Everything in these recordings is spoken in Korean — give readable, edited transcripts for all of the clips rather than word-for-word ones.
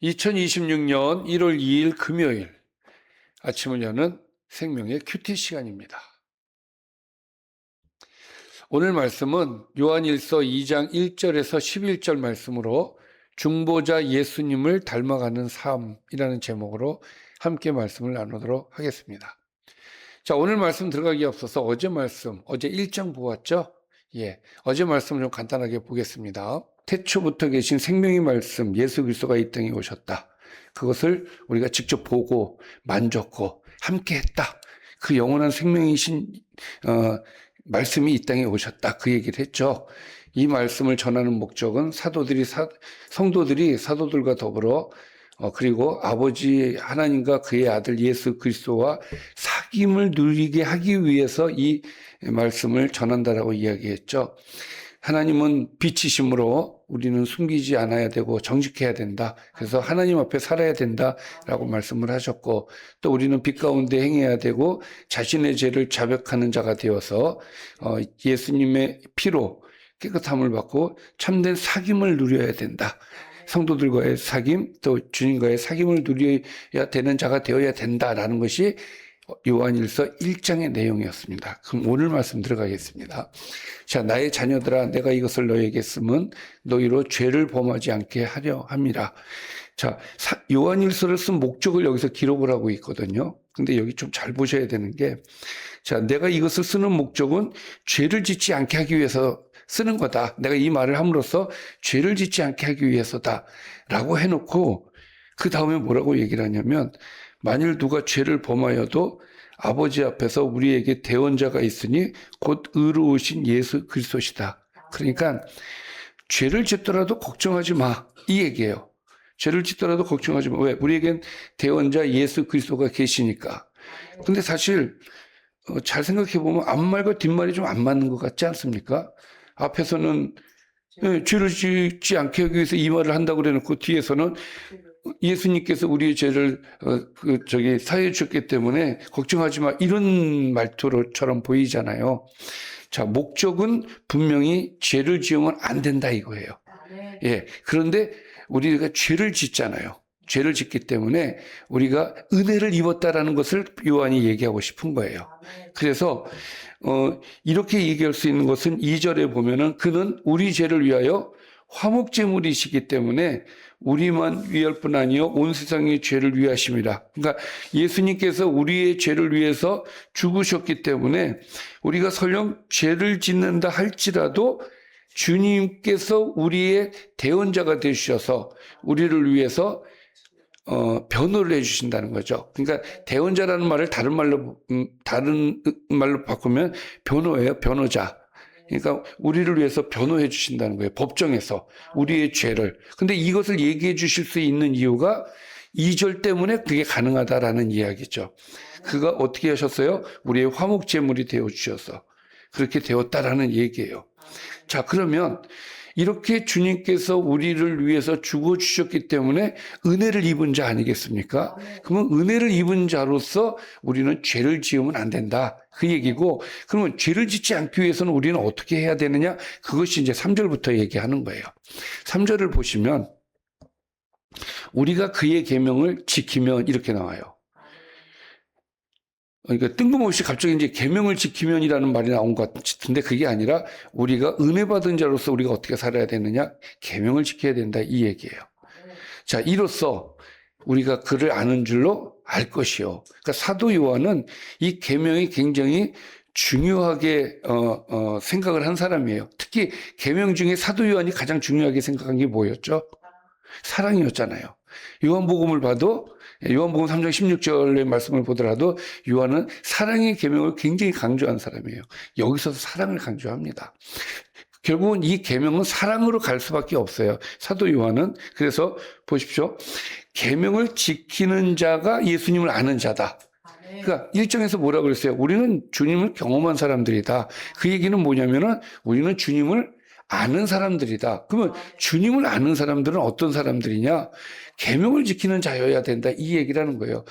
2026년 1월 2일 금요일 아침을 여는 생명의 큐티 시간입니다. 오늘 말씀은 요한일서 2장 1절에서 11절 말씀으로 중보자 예수님을 닮아가는 삶이라는 제목으로 함께 말씀을 나누도록 하겠습니다. 자, 오늘 말씀 들어가기 앞서서 어제 1장 보았죠? 어제 말씀 좀 간단하게 보겠습니다. 태초부터 계신 생명의 말씀 예수 그리스도가 이 땅에 오셨다. 그것을 우리가 직접 보고 만졌고 함께했다. 그 영원한 생명이신 말씀이 이 땅에 오셨다. 그 얘기를 했죠. 이 말씀을 전하는 목적은 성도들이 사도들과 더불어 그리고 아버지 하나님과 그의 아들 예수 그리스도와 사귐을 누리게 하기 위해서 이 말씀을 전한다라고 이야기했죠. 하나님은 빛이심으로 우리는 숨기지 않아야 되고 정직해야 된다. 그래서 하나님 앞에 살아야 된다라고 말씀을 하셨고, 또 우리는 빛 가운데 행해야 되고 자신의 죄를 자백하는 자가 되어서 예수님의 피로 깨끗함을 받고 참된 사귐을 누려야 된다. 성도들과의 사귐, 또 주님과의 사귐을 누려야 되는 자가 되어야 된다라는 것이 요한일서 1장의 내용이었습니다. 그럼 오늘 말씀 들어가겠습니다. 자, 나의 자녀들아, 내가 이것을 너에게 쓰면 너희로 죄를 범하지 않게 하려 함이라. 자, 요한일서를 쓴 목적을 여기서 기록을 하고 있거든요. 근데 여기 좀 잘 보셔야 되는 게, 자, 내가 이것을 쓰는 목적은 죄를 짓지 않게 하기 위해서 쓰는 거다. 내가 이 말을 함으로써 죄를 짓지 않게 하기 위해서다. 라고 해놓고, 그 다음에 뭐라고 얘기를 하냐면, 만일 누가 죄를 범하여도 아버지 앞에서 우리에게 대언자가 있으니 곧 의로우신 예수 그리스도시다. 그러니까 죄를 짓더라도 걱정하지 마. 이 얘기예요. 죄를 짓더라도 걱정하지 마. 왜? 우리에겐 대언자 예수 그리스도가 계시니까. 근데 사실 잘 생각해 보면 앞말과 뒷말이 좀 안 맞는 것 같지 않습니까? 앞에서는 죄를 짓지 않게 하기 위해서 이 말을 한다고 그래놓고 뒤에서는 예수님께서 우리의 죄를 사해 주셨기 때문에 걱정하지 마, 이런 말투로처럼 보이잖아요. 자, 목적은 분명히 죄를 지으면 안 된다 이거예요. 그런데 우리가 죄를 짓잖아요. 죄를 짓기 때문에 우리가 은혜를 입었다라는 것을 요한이 얘기하고 싶은 거예요. 그래서 이렇게 얘기할 수 있는 것은 2절에 보면은 그는 우리 죄를 위하여 화목제물이시기 때문에 우리만 위할 뿐 아니요 온 세상의 죄를 위하심이라. 그러니까 예수님께서 우리의 죄를 위해서 죽으셨기 때문에 우리가 설령 죄를 짓는다 할지라도 주님께서 우리의 대언자가 되셔서 우리를 위해서 변호를 해주신다는 거죠. 그러니까 대언자라는 말을 다른 말로 바꾸면 변호예요. 변호자. 그러니까 우리를 위해서 변호해 주신다는 거예요. 법정에서 우리의 죄를. 근데 이것을 얘기해 주실 수 있는 이유가 2절 때문에 그게 가능하다라는 이야기죠. 그가 어떻게 하셨어요? 우리의 화목제물이 되어 주셔서 그렇게 되었다라는 얘기예요. 자, 그러면 이렇게 주님께서 우리를 위해서 죽어주셨기 때문에 은혜를 입은 자 아니겠습니까? 그러면 은혜를 입은 자로서 우리는 죄를 지으면 안 된다. 그 얘기고, 그러면 죄를 짓지 않기 위해서는 우리는 어떻게 해야 되느냐? 그것이 이제 3절부터 얘기하는 거예요. 3절을 보시면 우리가 그의 계명을 지키면 이렇게 나와요. 그러니까 뜬금없이 갑자기 이제 계명을 지키면이라는 말이 나온 것 같은데 그게 아니라 우리가 은혜 받은 자로서 우리가 어떻게 살아야 되느냐? 계명을 지켜야 된다 이 얘기예요. 자, 이로써 우리가 그를 아는 줄로 알 것이요. 그러니까 사도 요한은 이 계명이 굉장히 중요하게 생각을 한 사람이에요. 특히 계명 중에 사도 요한이 가장 중요하게 생각한 게 뭐였죠? 사랑이었잖아요. 요한복음을 봐도 요한복음 3장 16절의 말씀을 보더라도 요한은 사랑의 계명을 굉장히 강조한 사람이에요. 여기서도 사랑을 강조합니다. 결국은 이 계명은 사랑으로 갈 수밖에 없어요. 사도 요한은. 그래서 보십시오. 계명을 지키는 자가 예수님을 아는 자다. 그러니까 1장에서 뭐라고 그랬어요? 우리는 주님을 경험한 사람들이다. 그 얘기는 뭐냐면은 우리는 주님을 아는 사람들이다. 그러면 주님을 아는 사람들은 어떤 사람들이냐? 계명을 지키는 자여야 된다. 이 얘기라는 거예요.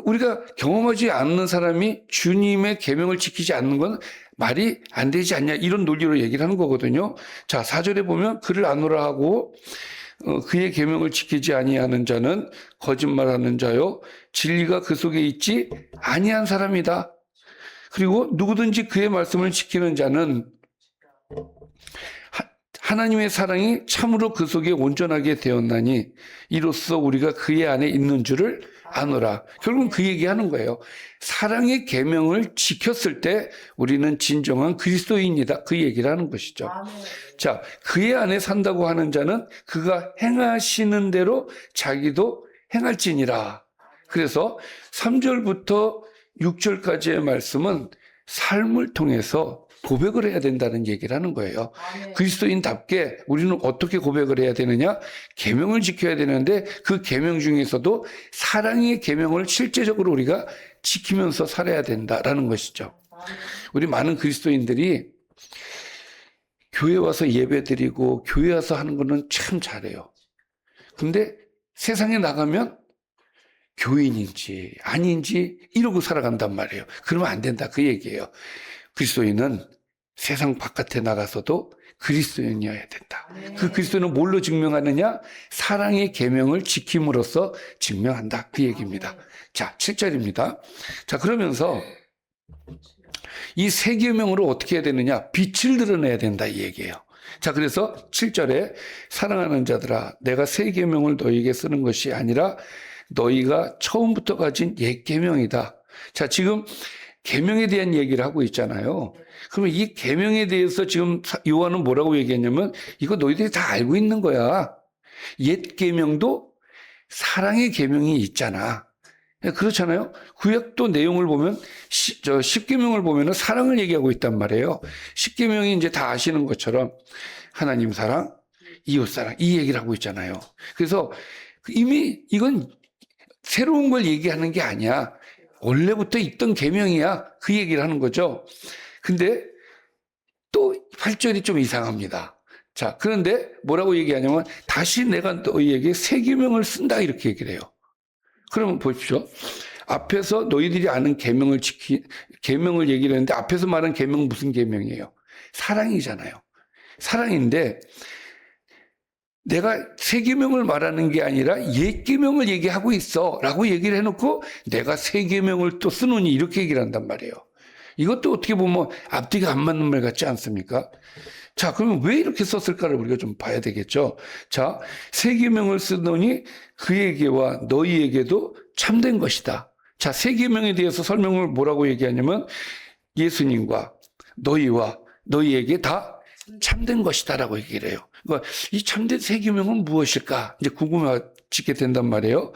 우리가 경험하지 않는 사람이 주님의 계명을 지키지 않는 건 말이 안 되지 않냐. 이런 논리로 얘기를 하는 거거든요. 자, 4절에 보면 그를 아노라 하고 그의 계명을 지키지 아니하는 자는 거짓말하는 자요 진리가 그 속에 있지 아니한 사람이다. 그리고 누구든지 그의 말씀을 지키는 자는 하나님의 사랑이 참으로 그 속에 온전하게 되었나니 이로써 우리가 그의 안에 있는 줄을 아노라. 결국은 그 얘기하는 거예요. 사랑의 계명을 지켰을 때 우리는 진정한 그리스도인이다. 그 얘기를 하는 것이죠. 자, 그의 안에 산다고 하는 자는 그가 행하시는 대로 자기도 행할지니라. 그래서 3절부터 6절까지의 말씀은 삶을 통해서 고백을 해야 된다는 얘기를 하는 거예요. 그리스도인답게 우리는 어떻게 고백을 해야 되느냐? 계명을 지켜야 되는데 그 계명 중에서도 사랑의 계명을 실제적으로 우리가 지키면서 살아야 된다라는 것이죠. 우리 많은 그리스도인들이 교회 와서 예배드리고 교회 와서 하는 거는 참 잘해요. 근데 세상에 나가면 교인인지 아닌지 이러고 살아간단 말이에요. 그러면 안 된다 그 얘기예요. 그리스도인은 세상 바깥에 나가서도 그리스도인이어야 된다. 그 그리스도는 뭘로 증명하느냐? 사랑의 계명을 지킴으로써 증명한다. 그 얘기입니다. 자, 7절입니다. 자, 그러면서 이 세 계명으로 어떻게 해야 되느냐? 빛을 드러내야 된다 이 얘기예요. 자, 그래서 7절에 사랑하는 자들아 내가 새 계명을 너희에게 쓰는 것이 아니라 너희가 처음부터 가진 옛 계명이다. 자, 지금 계명에 대한 얘기를 하고 있잖아요. 그러면 이 계명에 대해서 지금 요한은 뭐라고 얘기했냐면 이거 너희들이 다 알고 있는 거야. 옛 계명도 사랑의 계명이 있잖아. 그렇잖아요. 구약도 내용을 보면 10계명을 보면 사랑을 얘기하고 있단 말이에요. 10계명이 이제 다 아시는 것처럼 하나님 사랑, 이웃 사랑 이 얘기를 하고 있잖아요. 그래서 이미 이건 새로운 걸 얘기하는 게 아니야. 원래부터 있던 계명이야. 그 얘기를 하는 거죠. 근데 또 8절이 좀 이상합니다. 자, 그런데 뭐라고 얘기하냐면 다시 내가 너희에게 새 계명을 쓴다 이렇게 얘기를 해요. 그러면 보십시오. 앞에서 너희들이 아는 계명을 얘기를 했는데 앞에서 말한 계명은 무슨 계명이에요? 사랑이잖아요. 사랑인데 내가 새 계명을 말하는 게 아니라 옛 계명을 얘기하고 있어 라고 얘기를 해놓고 내가 새 계명을 또 쓰노니 이렇게 얘기를 한단 말이에요. 이것도 어떻게 보면 앞뒤가 안 맞는 말 같지 않습니까? 자, 그러면 왜 이렇게 썼을까를 우리가 좀 봐야 되겠죠. 자, 새 계명을 쓰노니 그에게와 너희에게도 참된 것이다. 자, 새 계명에 대해서 설명을 뭐라고 얘기하냐면 예수님과 너희와 너희에게 다 참된 것이다라고 얘기를 해요. 그러니까 이 참된 새 계명은 무엇일까? 이제 궁금해지게 된단 말이에요.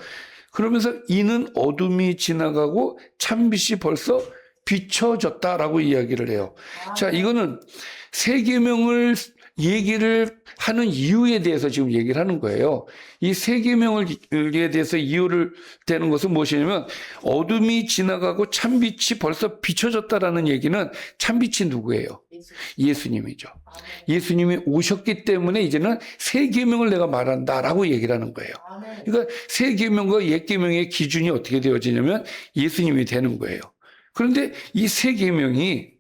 그러면서 이는 어둠이 지나가고 참빛이 벌써 비춰졌다라고 이야기를 해요. 자, 이거는 새 계명을 얘기를 하는 이유에 대해서 지금 얘기를 하는 거예요. 이 새 계명에 대해서 이유를 대는 것은 무엇이냐면 어둠이 지나가고 참빛이 벌써 비춰졌다라는 얘기는 참빛이 누구예요? 예수님이죠. 예수님이 오셨기 때문에 이제는 새 계명을 내가 말한다라고 얘기를 하는 거예요. 그러니까 새 계명과 옛 계명의 기준이 어떻게 되어지냐면 예수님이 되는 거예요. 그런데 이 새 계명이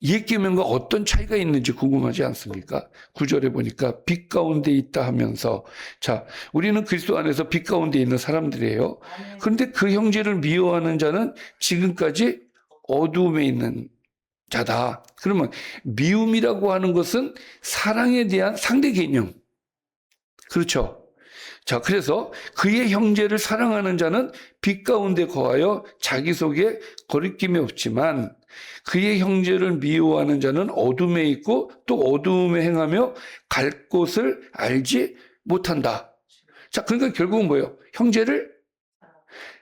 옛 계명과 어떤 차이가 있는지 궁금하지 않습니까? 9절에 보니까 빛 가운데 있다 하면서 자, 우리는 그리스도 안에서 빛 가운데 있는 사람들이에요. 그런데 그 형제를 미워하는 자는 지금까지 어두움에 있는 자다. 그러면 미움이라고 하는 것은 사랑에 대한 상대 개념. 그렇죠? 자, 그래서 그의 형제를 사랑하는 자는 빛 가운데 거하여 자기 속에 거리낌이 없지만 그의 형제를 미워하는 자는 어둠에 있고 또 어둠에 행하며 갈 곳을 알지 못한다. 자, 그러니까 결국은 뭐예요? 형제를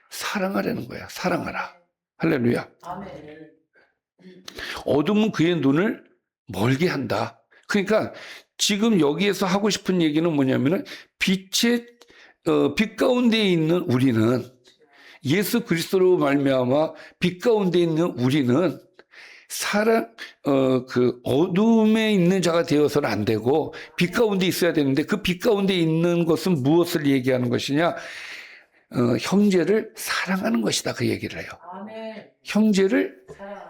사랑하라는 거야. 사랑하라. 할렐루야. 어둠은 그의 눈을 멀게 한다. 그러니까 지금 여기에서 하고 싶은 얘기는 뭐냐면은 빛 가운데 있는 우리는 예수 그리스도로 말미암아 빛 가운데 있는 우리는 그 어둠에 있는 자가 되어서는 안 되고 빛 가운데 있어야 되는데 그 빛 가운데 있는 것은 무엇을 얘기하는 것이냐? 형제를 사랑하는 것이다. 그 얘기를 해요. 형제를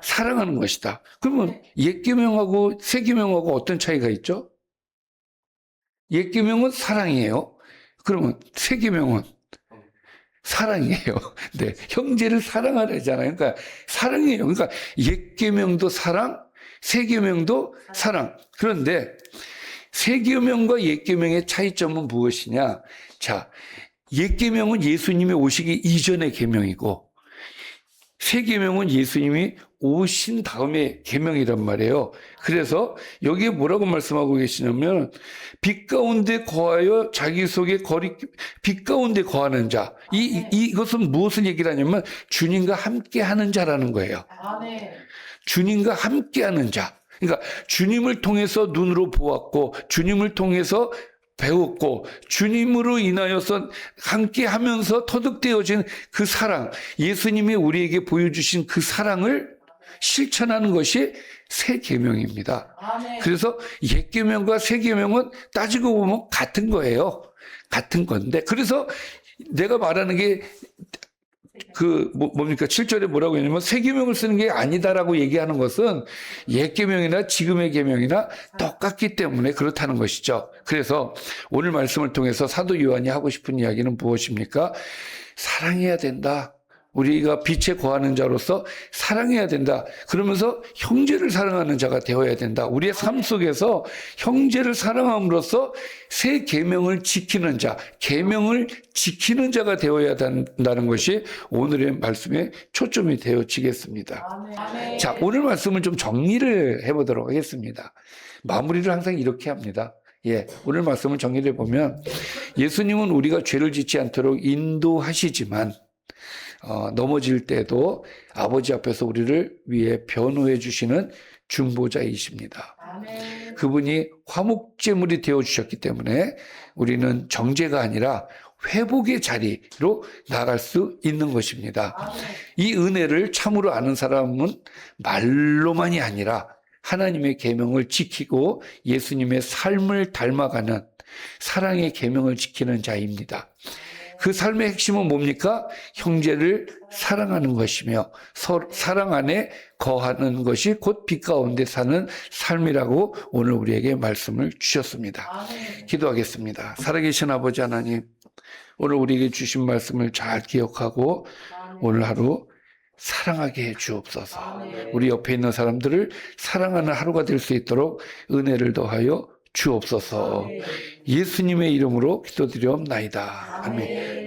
사랑하는 것이다. 그러면 옛 계명하고 새 계명하고 어떤 차이가 있죠? 옛 계명은 사랑이에요. 그러면 새 계명은 사랑이에요. 네, 형제를 사랑하래잖아요. 그러니까 사랑이에요. 그러니까 옛 계명도 사랑, 새 계명도 사랑. 그런데 새 계명과 옛 계명의 차이점은 무엇이냐? 자, 옛 계명은 예수님이 오시기 이전의 계명이고 새 계명은 예수님이 오신 다음에 계명이란 말이에요. 그래서 여기에 뭐라고 말씀하고 계시냐면 빛 가운데 거하여 자기 속에 빛 가운데 거하는 자. 이것은 무엇을 얘기를 하냐면 주님과 함께 하는 자라는 거예요. 주님과 함께 하는 자. 그러니까 주님을 통해서 눈으로 보았고 주님을 통해서 배웠고 주님으로 인하여서 함께 하면서 터득되어진 그 사랑, 예수님이 우리에게 보여주신 그 사랑을 실천하는 것이 새 계명입니다. 그래서 옛 계명과 새 계명은 따지고 보면 같은 거예요. 같은 건데 그래서 내가 말하는 게 뭡니까? 7절에 뭐라고 했냐면 새 계명을 쓰는 게 아니다라고 얘기하는 것은 옛 계명이나 지금의 계명이나 똑같기 때문에 그렇다는 것이죠. 그래서 오늘 말씀을 통해서 사도 요한이 하고 싶은 이야기는 무엇입니까? 사랑해야 된다. 우리가 빛에 거하는 자로서 사랑해야 된다. 그러면서 형제를 사랑하는 자가 되어야 된다. 우리의 삶 속에서 형제를 사랑함으로써 새 계명을 지키는 자, 계명을 지키는 자가 되어야 된다는 것이 오늘의 말씀의 초점이 되어지겠습니다. 자, 오늘 말씀을 좀 정리를 해보도록 하겠습니다. 마무리를 항상 이렇게 합니다. 오늘 말씀을 정리를 해보면 예수님은 우리가 죄를 짓지 않도록 인도하시지만 넘어질 때도 아버지 앞에서 우리를 위해 변호해 주시는 중보자이십니다. 그분이 화목제물이 되어주셨기 때문에 우리는 정죄가 아니라 회복의 자리로 나갈 수 있는 것입니다. 이 은혜를 참으로 아는 사람은 말로만이 아니라 하나님의 계명을 지키고 예수님의 삶을 닮아가는 사랑의 계명을 지키는 자입니다. 그 삶의 핵심은 뭡니까? 형제를 사랑하는 것이며 사랑 안에 거하는 것이 곧 빛 가운데 사는 삶이라고 오늘 우리에게 말씀을 주셨습니다. 기도하겠습니다. 살아계신 아버지 하나님, 오늘 우리에게 주신 말씀을 잘 기억하고 오늘 하루 사랑하게 해 주옵소서. 우리 옆에 있는 사람들을 사랑하는 하루가 될 수 있도록 은혜를 더하여 주옵소서. 예수님의 이름으로 기도드리옵나이다. 아멘.